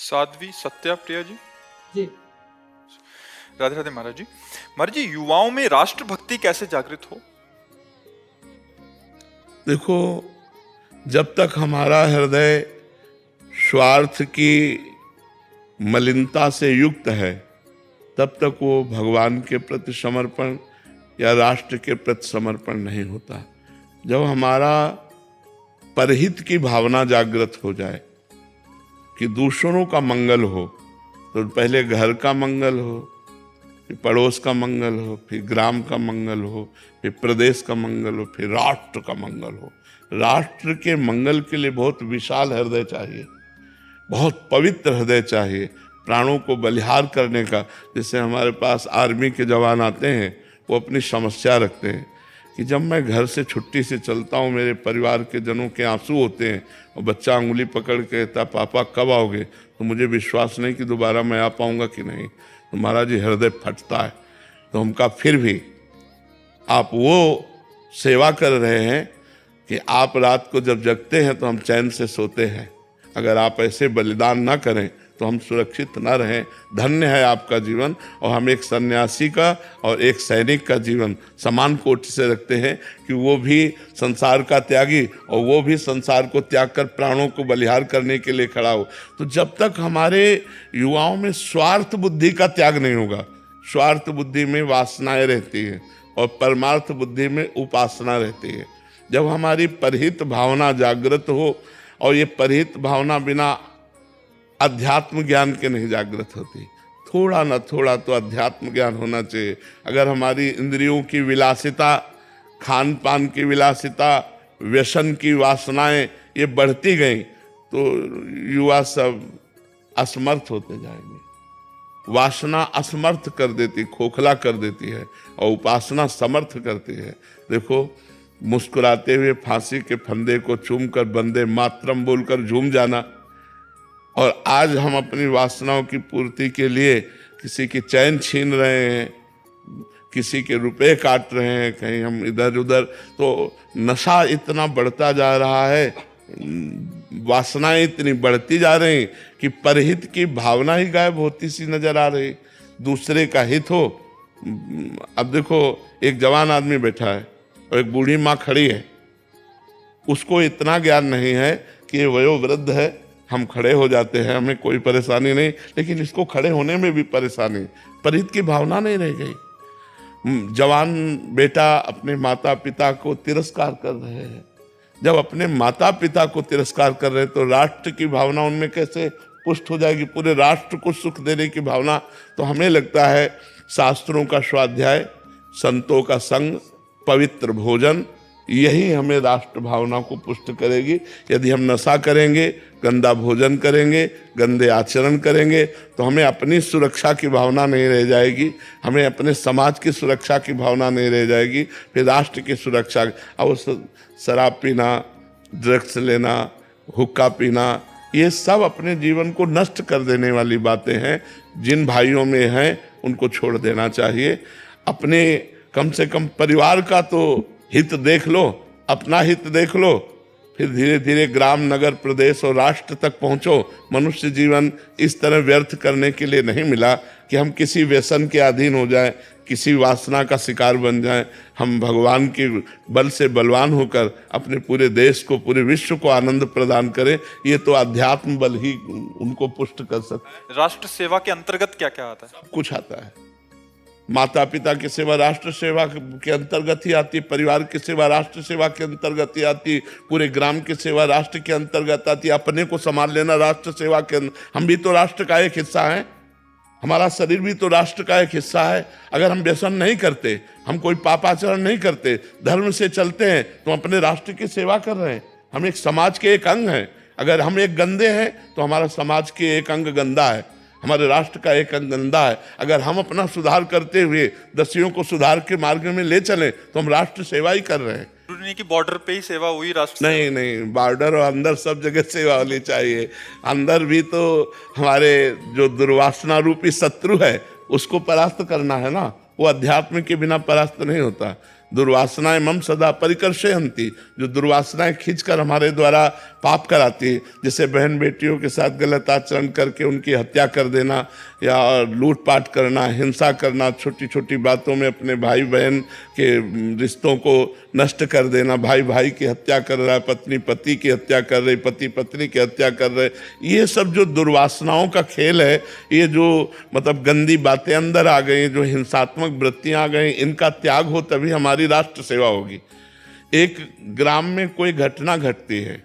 साध्वी सत्या प्रिया जी। जी। राधे राधे महाराज जी। महाराज जी, युवाओं में राष्ट्रभक्ति कैसे जागृत हो? देखो, जब तक हमारा हृदय स्वार्थ की मलिनता से युक्त है, तब तक वो भगवान के प्रति समर्पण या राष्ट्र के प्रति समर्पण नहीं होता। जब हमारा परहित की भावना जागृत हो जाए कि दूसरों का मंगल हो, तो पहले घर का मंगल हो, फिर पड़ोस का मंगल हो, फिर ग्राम का मंगल हो, फिर प्रदेश का मंगल हो, फिर राष्ट्र का मंगल हो। राष्ट्र के मंगल के लिए बहुत विशाल हृदय चाहिए, बहुत पवित्र हृदय चाहिए, प्राणों को बलिहार करने का। जैसे हमारे पास आर्मी के जवान आते हैं, वो अपनी समस्या रखते हैं कि जब मैं घर से छुट्टी से चलता हूँ, मेरे परिवार के जनों के आंसू होते हैं और बच्चा अंगुली पकड़ के कहता, पापा कब आओगे? तो मुझे विश्वास नहीं कि दोबारा मैं आ पाऊँगा कि नहीं। तो महाराज जी हृदय फटता है। तो हम कहा फिर भी आप वो सेवा कर रहे हैं कि आप रात को जब जगते हैं तो हम चैन से सोते हैं। अगर आप ऐसे बलिदान ना करें तो हम सुरक्षित ना रहें। धन्य है आपका जीवन। और हम एक सन्यासी का और एक सैनिक का जीवन समान कोटि से रखते हैं कि वो भी संसार का त्यागी और वो भी संसार को त्याग कर प्राणों को बलिहार करने के लिए खड़ा हो। तो जब तक हमारे युवाओं में स्वार्थ बुद्धि का त्याग नहीं होगा, स्वार्थ बुद्धि में वासनाएं रहती हैं और परमार्थ बुद्धि में उपासना रहती है। जब हमारी परहित भावना जागृत हो, और ये परहित भावना बिना अध्यात्म ज्ञान के नहीं जागृत होती, थोड़ा ना थोड़ा तो अध्यात्म ज्ञान होना चाहिए। अगर हमारी इंद्रियों की विलासिता, खान पान की विलासिता, व्यसन की वासनाएं ये बढ़ती गई तो युवा सब असमर्थ होते जाएंगे। वासना असमर्थ कर देती, खोखला कर देती है, और उपासना समर्थ करती है। देखो, मुस्कुराते हुए फांसी के फंदे को चूमकर वंदे मातरम बोलकर झूम जाना, और आज हम अपनी वासनाओं की पूर्ति के लिए किसी की चैन छीन रहे हैं, किसी के रुपए काट रहे हैं, कहीं हम इधर उधर। तो नशा इतना बढ़ता जा रहा है, वासनाएं इतनी बढ़ती जा रही कि परहित की भावना ही गायब होती सी नजर आ रही। दूसरे का हित हो। अब देखो, एक जवान आदमी बैठा है और एक बूढ़ी माँ खड़ी है। उसको इतना ज्ञान नहीं है कि ये वयोवृद्ध है, हम खड़े हो जाते हैं, हमें कोई परेशानी नहीं, लेकिन इसको खड़े होने में भी परेशानी। परहित की भावना नहीं रह गई। जवान बेटा अपने माता पिता को तिरस्कार कर रहे हैं। जब अपने माता पिता को तिरस्कार कर रहे हैं तो राष्ट्र की भावना उनमें कैसे पुष्ट हो जाएगी? पूरे राष्ट्र को सुख देने की भावना। तो हमें लगता है शास्त्रों का स्वाध्याय, संतों का संग, पवित्र भोजन, यही हमें राष्ट्र भावना को पुष्ट करेगी। यदि हम नशा करेंगे, गंदा भोजन करेंगे, गंदे आचरण करेंगे, तो हमें अपनी सुरक्षा की भावना नहीं रह जाएगी, हमें अपने समाज की सुरक्षा की भावना नहीं रह जाएगी, फिर राष्ट्र की सुरक्षा। और शराब पीना, ड्रग्स लेना, हुक्का पीना, ये सब अपने जीवन को नष्ट कर देने वाली बातें हैं। जिन भाइयों में हैं उनको छोड़ देना चाहिए। अपने कम से कम परिवार का तो हित देख लो, अपना हित देख लो, फिर धीरे धीरे ग्राम, नगर, प्रदेश और राष्ट्र तक पहुंचो। मनुष्य जीवन इस तरह व्यर्थ करने के लिए नहीं मिला कि हम किसी व्यसन के अधीन हो जाएं, किसी वासना का शिकार बन जाएं। हम भगवान के बल से बलवान होकर अपने पूरे देश को, पूरे विश्व को आनंद प्रदान करें। ये तो अध्यात्म बल ही उनको पुष्ट कर सकता है। राष्ट्र सेवा के अंतर्गत क्या क्या आता है? सब कुछ आता है। माता पिता की सेवा राष्ट्र सेवा के अंतर्गत ही आती, परिवार की सेवा राष्ट्र सेवा के अंतर्गत ही आती, पूरे ग्राम की सेवा राष्ट्र के अंतर्गत आती, अपने को संभाल लेना राष्ट्र सेवा के। हम भी तो राष्ट्र का एक हिस्सा हैं, हमारा शरीर भी तो राष्ट्र का एक हिस्सा है। अगर हम व्यसन नहीं करते, हम कोई पापाचरण नहीं करते, धर्म से चलते हैं, तो अपने राष्ट्र की सेवा कर रहे हैं। हम एक समाज के एक अंग हैं। अगर हम एक गंदे हैं तो हमारा समाज के एक अंग गंदा है, हमारे राष्ट्र का एक अंग गंदा है। अगर हम अपना सुधार करते हुए दसियों को सुधार के मार्ग में ले चलें तो हम राष्ट्र सेवा ही कर रहे हैं। नहीं कि बॉर्डर पे ही सेवा हुई राष्ट्र? नहीं नहीं, बॉर्डर और अंदर सब जगह सेवा होनी चाहिए। अंदर भी तो हमारे जो दुर्वासना रूपी शत्रु है उसको परास्त करना है ना। वो अध्यात्म के बिना परास्त नहीं होता। दुर्वासनाएं मम सदा परिकर्षयन्ति, जो दुर्वासनाएं खींचकर हमारे द्वारा पाप कराती है, जैसे बहन बेटियों के साथ गलत आचरण करके उनकी हत्या कर देना या लूटपाट करना, हिंसा करना, छोटी छोटी बातों में अपने भाई बहन के रिश्तों को नष्ट कर देना, भाई भाई की हत्या कर रहा है, पत्नी पति की हत्या कर रही, पति पत्नी की हत्या कर रहे, ये सब जो दुर्वासनाओं का खेल है, ये जो मतलब गंदी बातें अंदर आ गई, जो हिंसात्मक वृत्तियां आ गई, इनका त्याग हो तभी हमारी राष्ट्र सेवा होगी। एक ग्राम में कोई घटना घटती है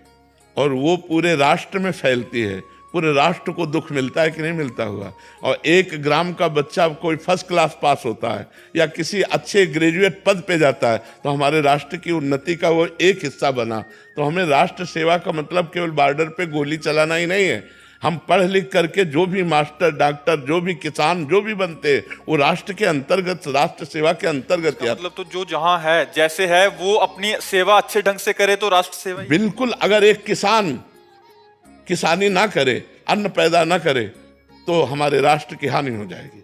और वो पूरे राष्ट्र में फैलती है, पूरे राष्ट्र को दुख मिलता है कि नहीं मिलता हुआ। और एक ग्राम का बच्चा कोई फर्स्ट क्लास पास होता है या किसी अच्छे ग्रेजुएट पद पे जाता है तो हमारे राष्ट्र की उन्नति का वो एक हिस्सा बना। तो हमें राष्ट्र सेवा का मतलब केवल बॉर्डर पे गोली चलाना ही नहीं है, हम पढ़ लिख करके जो भी मास्टर, डॉक्टर, जो भी किसान, जो भी बनते हैं वो राष्ट्र के अंतर्गत, राष्ट्र सेवा के अंतर्गत। मतलब तो जो जहां है जैसे है वो अपनी सेवा अच्छे ढंग से करे तो राष्ट्र सेवा ही। बिल्कुल, अगर एक किसान किसानी ना करे, अन्न पैदा ना करे तो हमारे राष्ट्र की हानि हो जाएगी।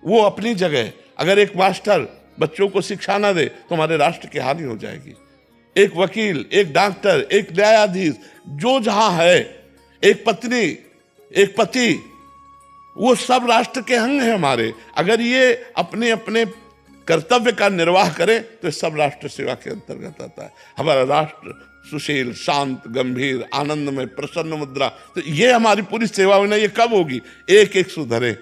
वो अपनी जगह, अगर एक मास्टर बच्चों को शिक्षा ना दे तो हमारे राष्ट्र की हानि हो जाएगी। एक वकील, एक डॉक्टर, एक न्यायाधीश, जो जहां है, एक पत्नी, एक पति, वो सब राष्ट्र के अंग हैं हमारे। अगर ये अपने अपने कर्तव्य का निर्वाह करें तो सब राष्ट्र सेवा के अंतर्गत आता है। हमारा राष्ट्र सुशील, शांत, गंभीर, आनंदमय, प्रसन्न मुद्रा, तो ये हमारी पूरी सेवा होना। ये कब होगी? एक एक सुधरे,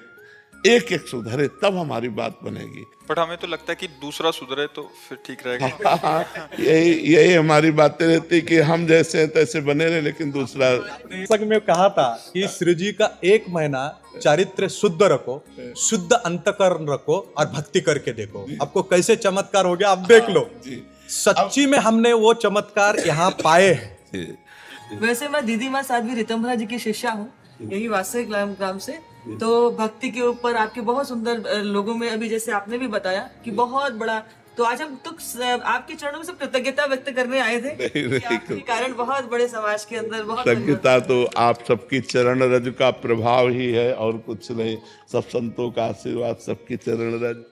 एक एक सुधरे, तब हमारी बात बनेगी। बट हमें तो लगता है कि दूसरा सुधरे तो फिर ठीक रहेगा। यही हमारी बातें रहती कि हम जैसे हैं तैसे बने रहे, लेकिन दूसरा। जैसा कि मैं कहा था कि श्री जी का 1 महीना चारित्र शुद्ध रखो, शुद्ध अंतकरण रखो और भक्ति करके देखो, आपको कैसे चमत्कार हो गया आप देख लो। सच्ची में हमने वो चमत्कार यहाँ पाए हैं। वैसे मैं दीदी माँ साध्वी ऋतंभरा जी की शिष्या हूँ, यही वास्तविक ग्राम से। तो भक्ति के ऊपर आपके बहुत सुंदर लोगों में, अभी जैसे आपने भी बताया कि बहुत बड़ा, तो आज हम तो आपके चरणों में से कृतज्ञता व्यक्त करने आए थे कि आपके कारण बहुत बड़े समाज के अंदर बहुत कृतज्ञता तो आप सबकी चरण रज का प्रभाव ही है और कुछ नहीं। सब संतों का आशीर्वाद, सबकी चरण रज।